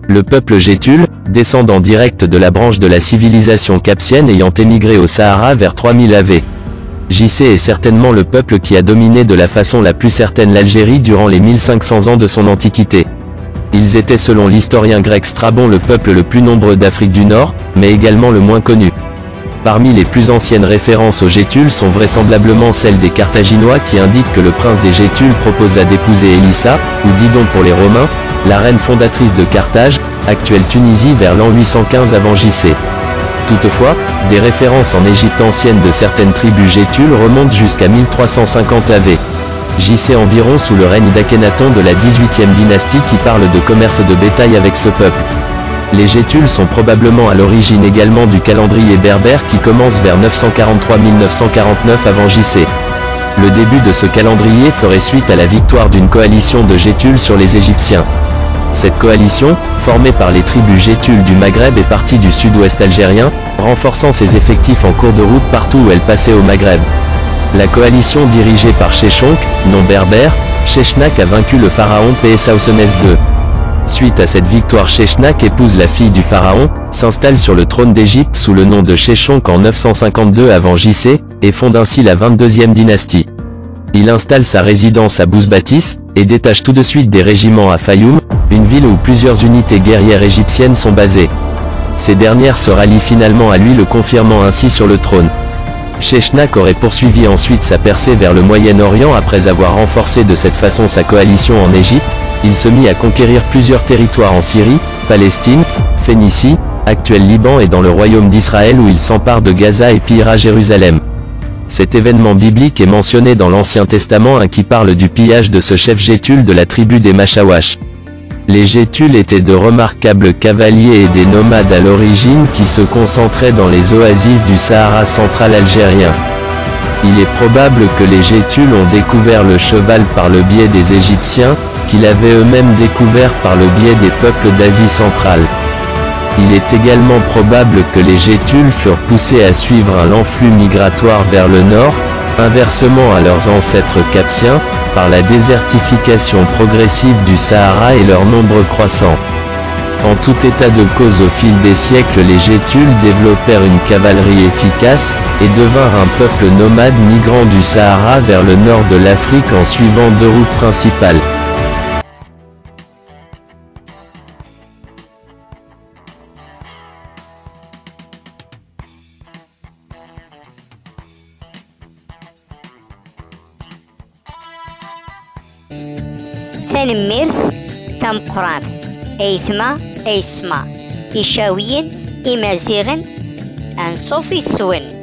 Le peuple Gétule, descendant direct de la branche de la civilisation capsienne ayant émigré au Sahara vers 3000 AV. JC est certainement le peuple qui a dominé de la façon la plus certaine l'Algérie durant les 1500 ans de son antiquité. Ils étaient selon l'historien grec Strabon le peuple le plus nombreux d'Afrique du Nord, mais également le moins connu. Parmi les plus anciennes références aux Gétules sont vraisemblablement celles des Carthaginois qui indiquent que le prince des Gétules proposa d'épouser Élissa, ou Didon pour les Romains, la reine fondatrice de Carthage, actuelle Tunisie vers l'an 815 avant JC. Toutefois, des références en Égypte ancienne de certaines tribus Gétules remontent jusqu'à 1350 AV. JC environ sous le règne d'Akhénaton de la 18e dynastie qui parle de commerce de bétail avec ce peuple. Les Gétules sont probablement à l'origine également du calendrier berbère qui commence vers 943-1949 avant JC. Le début de ce calendrier ferait suite à la victoire d'une coalition de Gétules sur les Égyptiens. Cette coalition, formée par les tribus Gétules du Maghreb est partie du sud-ouest algérien, renforçant ses effectifs en cours de route partout où elle passait au Maghreb. La coalition dirigée par Sheshonq, nom berbère, Sheshnak a vaincu le pharaon Psausenès II. Suite à cette victoire, Sheshnak épouse la fille du pharaon, s'installe sur le trône d'Égypte sous le nom de Sheshonq en 952 avant JC, et fonde ainsi la 22e dynastie. Il installe sa résidence à Bouzbatis, et détache tout de suite des régiments à Fayoum, une ville où plusieurs unités guerrières égyptiennes sont basées. Ces dernières se rallient finalement à lui, le confirmant ainsi sur le trône. Sheshnak aurait poursuivi ensuite sa percée vers le Moyen-Orient après avoir renforcé de cette façon sa coalition en Égypte. Il se mit à conquérir plusieurs territoires en Syrie, Palestine, Phénicie, actuel Liban et dans le royaume d'Israël où il s'empare de Gaza et pillera Jérusalem. Cet événement biblique est mentionné dans l'Ancien Testament qui parle du pillage de ce chef Gétule de la tribu des Machawash. Les Gétules étaient de remarquables cavaliers et des nomades à l'origine qui se concentraient dans les oasis du Sahara central algérien. Il est probable que les Gétules ont découvert le cheval par le biais des Égyptiens, qu'ils avaient eux-mêmes découvert par le biais des peuples d'Asie centrale. Il est également probable que les Gétules furent poussés à suivre un lent flux migratoire vers le nord, inversement à leurs ancêtres capsiens, par la désertification progressive du Sahara et leur nombre croissant. En tout état de cause, au fil des siècles, les Gétules développèrent une cavalerie efficace, et devinrent un peuple nomade migrant du Sahara vers le nord de l'Afrique en suivant deux routes principales. تنميرث تمقران أيثما أيسما إشاويين إمازيغن أنصوفي السون